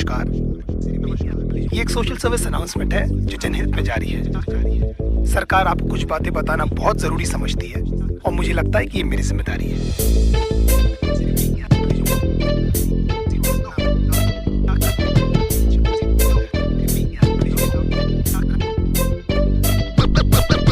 नमस्कार। ये एक सोशल सर्विस अनाउंसमेंट है जो जनहित में जारी है। सरकार आपको कुछ बातें बताना बहुत जरूरी समझती है और मुझे लगता है कि ये मेरी जिम्मेदारी है।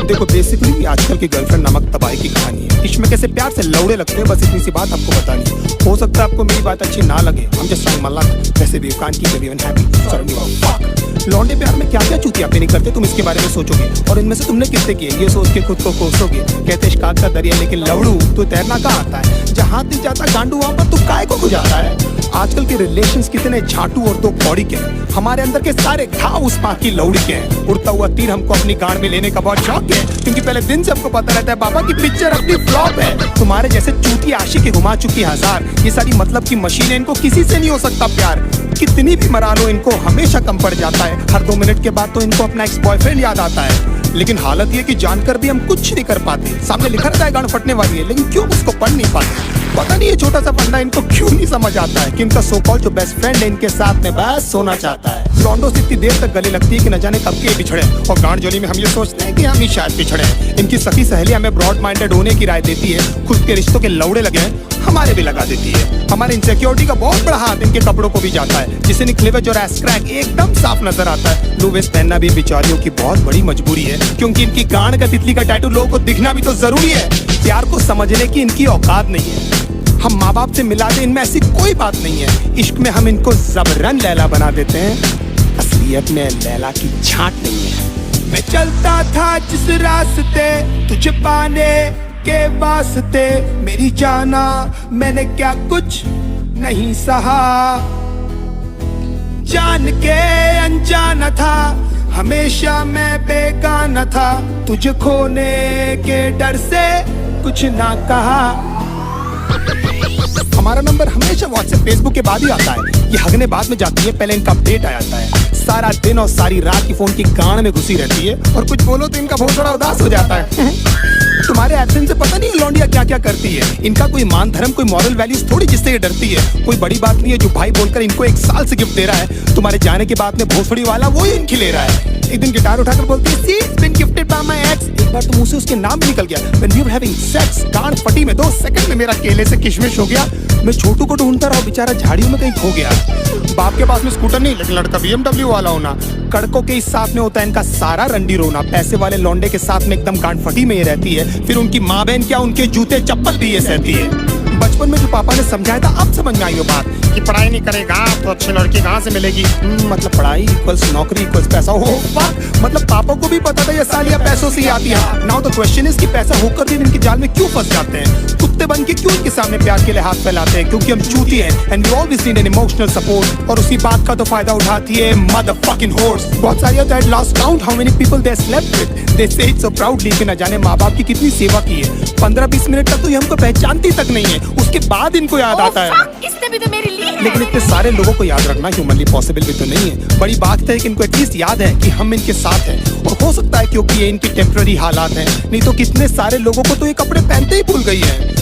देखो बेसिकली आजकल की गर्लफ्रेंड नमक तबाही की कहानी है। इसमें कैसे प्यार से लौड़े लगते हैं, बस इतनी सी बात आपको बतानी है। हो सकता है आपको मेरी बात अच्छी ना लगे, हम जस्ट ट्राइंग माय लक। वैसे भी you can't keep everyone happy, so don't give a fuck. लौंडे प्यार में क्या क्या चूतियापे नहीं करते, तुम इसके बारे में सोचोगे और इनमें से तुमने कितने किए ये सोच के खुद को कोसोगे। कहते इश्काक का दरिया लेकिन लवड़ू तो तैरना कहाँ आता है, जहाँ दिल जाता गांडू वहाँ पर तू काय को गुजारता है। आजकल के रिलेशंस कितने झाटू और दो कौड़ी के हैं। हमारे अंदर के सारे घाव उस पाक की लौड़ी के हैं। उड़ता हुआ तीर हमको अपनी गांड में लेने का बहुत शौक है, क्योंकि पहले दिन से हमको पता रहता है बाबा की पिक्चर अपनी फ्लॉप है। तुम्हारे जैसे चूती आशिक घुमा चुकी हजार, ये सारी मतलब की मशीन है, इनको किसी से नहीं हो सकता प्यार। कितनी भी मरा लो इनको हमेशा कम पड़ जाता है। हर 2 मिनट के बाद तो इनको अपना एक्स बॉयफ्रेंड याद आता है। लेकिन हालत ये कि जानकर भी हम कुछ नहीं कर पाते। सामने लिखा रहता है गांड फटने वाली है, लेकिन क्यों उसको पढ़ नहीं पाते। पता नहीं ये छोटा सा फंडा इनको क्यों नहीं समझ आता है कि इनका सो कॉल्ड जो बेस्ट फ्रेंड है इनके साथ में बस सोना चाहता है। लॉन्डो से इतनी देर तक गले लगती है कि न जाने कब के बिछड़े, और गांड जोली में हम ये सोचते हैं कि हम ही शायद पिछड़े। इनकी सखी सहेली हमें ब्रॉड माइंडेड होने की राय देती है, खुद के रिश्तों के लौड़े लगे हैं हमारे भी लगा देती है। हमारे इनसिक्योरिटी का बहुत बड़ा हाथ इनके कपड़ों को भी जाता है, जिसे निकलेवेज और एस क्रैक एकदम साफ नजर आता है। लो वेस्ट पहनना भी बेचारियों की बहुत बड़ी मजबूरी है, क्योंकि इनकी गांड का तितली का टैटू लोगों को दिखना भी तो जरूरी है। प्यार को समझने की इनकी औकात नहीं है। हम माँ बाप से मिला दे, इनमें ऐसी कोई बात नहीं है। इश्क में हम इनको जबरन लैला बना देते हैं, असलियत में लैला की छांट नहीं है। मैं चलता था जिस रास्ते तुझे पाने के वास्ते, मेरी जाना मैंने क्या कुछ नहीं सहा। जान के अनजाना था, हमेशा मैं बेगाना था, तुझे खोने के डर से कुछ ना कहा। हमारा नंबर हमेशा व्हाट्सएप फेसबुक के बाद ही आता है। ये हगने बाद में जाती है, पहले इनका अपडेट आ जाता है। सारा दिन और सारी रात की फोन की गांड में घुसी रहती है, और कुछ बोलो तो इनका बहुत बड़ा उदास हो जाता है। तुम्हारे एब्सेंस से पता नहीं लौंडिया क्या क्या करती है। इनका कोई मान धर्म कोई मॉरल वैल्यूज थोड़ी जिससे ये डरती है। कोई बड़ी बात नहीं है जो भाई बोलकर इनको 1 साल से गिफ्ट दे रहा है। तुम्हारे जाने के बाद में भोसड़ी वाला वो ही इनकी ले रहा है। एक दिन गिटार उठाकर बोलती है, "See, it's been gifted by my ex." एक बार तो मुंह से उसके नाम भी निकल गया। When we were having sex, गांड फटी में 2 सेकंड में मेरा केले से किशमिश हो गया। मैं छोटू को ढूंढता रहा, बेचारा झाड़ियों में कहीं खो गया। बाप के पास में स्कूटर नहीं, लेकिन लड़का BMW वाला होना। कड़कों के इस साथ में होता है इनका सारा रंडी रोना। पैसे वाले लौंडे के साथ में एकदम गांड फटी में ये रहती है। फिर उनकी माँ बहन क्या, उनके जूते चप्पल भी ये सहती है। बचपन में जो पापा ने समझाया था अब समझ में आई वो बात कि पढ़ाई नहीं करेगा तो अच्छी लड़की कहाँ से मिलेगी। मतलब पढ़ाई इक्वल्स नौकरी इक्वल्स पैसा। हो मतलब पापा को भी पता था ये सालियां पैसों से आती है। नाउ द क्वेश्चन इज कि पैसा होकर भी इनके जाल में क्यों फंस जाते हैं। कुत्ते बन के क्यों इनके सामने प्यार के लिए हाथ फैलाते हैं, क्योंकि हम चूती हैं and we always need an emotional support. और उसी बात का तो फायदा उठाती है मदरफकिंग हॉर्स। बहुत सारी that lost count how many people they slept with, they say it so proudly कि न जाने माँ बाप की कितनी सेवा की है। 15-20 मिनट तक तो ये हमको पहचानती तक नहीं है, उसके बाद इनको याद आता है। इसने भी तो मेरे लिए लेकिन इतने सारे लोगों को याद रखना ह्यूमनली पॉसिबल भी तो नहीं है। बड़ी बात है कि इनको एटलीस्ट याद है कि हम इनके साथ हैं, और हो सकता है क्योंकि ये इनकी टेम्पररी हालात हैं, नहीं तो कितने सारे लोगों को तो ये कपड़े पहनते ही भूल गई है।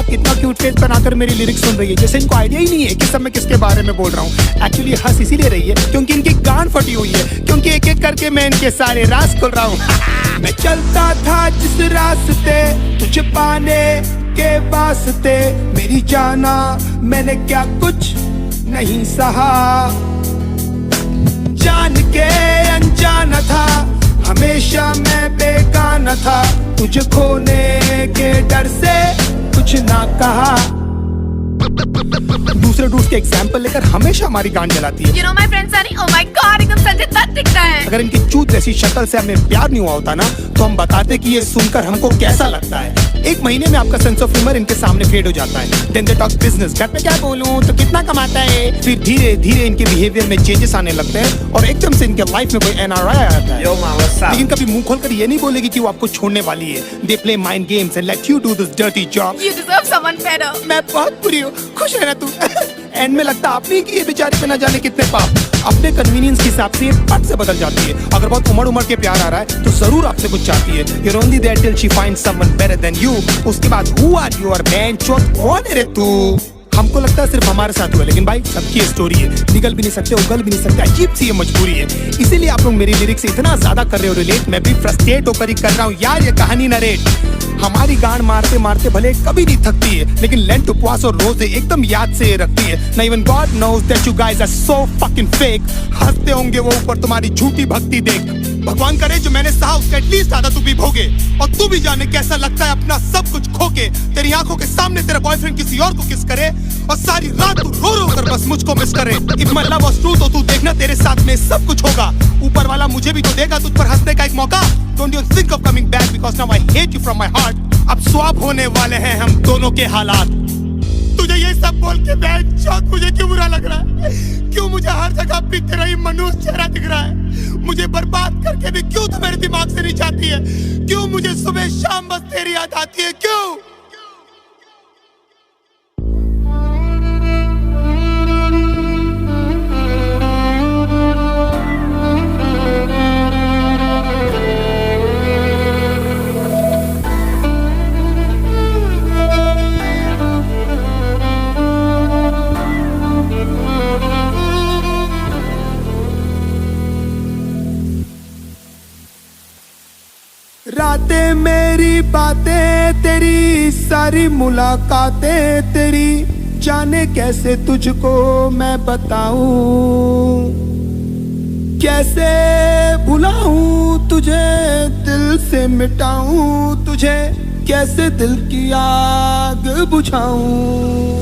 कितना क्यूट फेस बनाकर मेरी लिरिक्स सुन रही है, जैसे इनको आइडिया ही नहीं है कि सब मैं किसके बारे में बोल रहा हूँ। एक्चुअली हंस इसीलिए रही है क्योंकि इनकी गांड फटी हुई है, क्योंकि एक एक करके मैं इनके सारे राज खोल रहा हूँ। मैं चलता था जिस रास्ते तुझे पाने के वास्ते, मेरी जाना मैंने क्या कुछ नहीं सहा। जान के अनजाना था, हमेशा मैं बेगाना था, तुझे खोने के डर से कुछ ना कहा। दूसरे डूड्स के एग्जाम्पल लेकर हमेशा हमारी गांड जलाती है। You know my friend Sunny, oh my God, एकदम संजय दत्त दिखता है। अगर इनकी चूत जैसी शक्ल से हमें प्यार नहीं हुआ होता ना, तो हम बताते कि ये सुनकर हमको कैसा लगता है। 1 महीने में आपका सेंस ऑफ ह्यूमर इनके सामने फेड हो जाता है। Then they talk business, घर पे क्या बोलूं तो कितना कमाता है। फिर धीरे धीरे इनके बिहेवियर में चेंजेस आने लगते हैं, और एकदम से इनके लाइफ में कोई NRI आ जाता है। लेकिन कभी मुंह खोलकर ये नहीं बोलेगी कि वो आपको छोड़ने वाली है। They play mind games and let you do this dirty job. You deserve someone better. मैं बहुत बुरी हूँ, खुश है ना तू। एंड में लगता आपने कि ये बेचारे पे न जाने कितने पाप। अपने कन्वीनियंस के हिसाब से ये पट से बदल जाती है। अगर बहुत उमड़ के प्यार आ रहा है तो जरूर आपसे कुछ चाहती है। You're only there till she finds someone better than you. उसके बाद who are you और man चौथ कौन है रे तू। हम तुमको लगता है सिर्फ हमारे साथ हुआ, लेकिन भाई सबकी स्टोरी है, निकल भी नहीं सकते, उगल भी नहीं सकते, अजीब सी ये मजबूरी है। इसीलिए आप लोग मेरी लिरिक्स से इतना ज्यादा कर रहे हो रिलेट, मैं भी फ्रस्ट्रेट होकर ही कर रहा हूँ यार ये कहानी नरेट। हमारी गांड मारते मारते भले कभी नहीं थकती है, लेकिन लेंट उपवास और रोजे एकदम याद से रखती है ना। Even God knows that you guys are so fucking fake. हंसते होंगे वो ऊपर तुम्हारी झूठी भक्ति देख। भगवान करे जो मैंने सहा उसका एटलीस्ट आधा तू भी भोगे, और तू भी जाने कैसा लगता है अपना सब कुछ खो के। तेरी आंखों के सामने तेरा बॉयफ्रेंड किसी और को किस करे, और सारी रात तू रो रो कर बस मुझको मिस करे। If my love was true तो तू देखना तेरे साथ में सब कुछ होगा। ऊपर वाला मुझे भी तो देगा तुझ पर हंसने का एक मौका। Don't you think of coming back because now I hate you from my heart. अब स्वैप होने वाले हैं हम दोनों के हालात। तुझे ये सब बोल के बेंचौत मुझे क्यों बुरा लग रहा है? क्यों मुझे हर जगह भी तेरा ही मनुष्य चेहरा दिख रहा है? मुझे बर्बाद करके भी क्यों तू मेरे दिमाग से नहीं जाती है? क्यों मुझे सुबह शाम बस तेरी याद आती है? क्यों? रातें मेरी बातें तेरी, सारी मुलाकातें तेरी, जाने कैसे तुझको मैं बताऊं, कैसे भुलाऊं तुझे, दिल से मिटाऊं तुझे, कैसे दिल की आग बुझाऊं।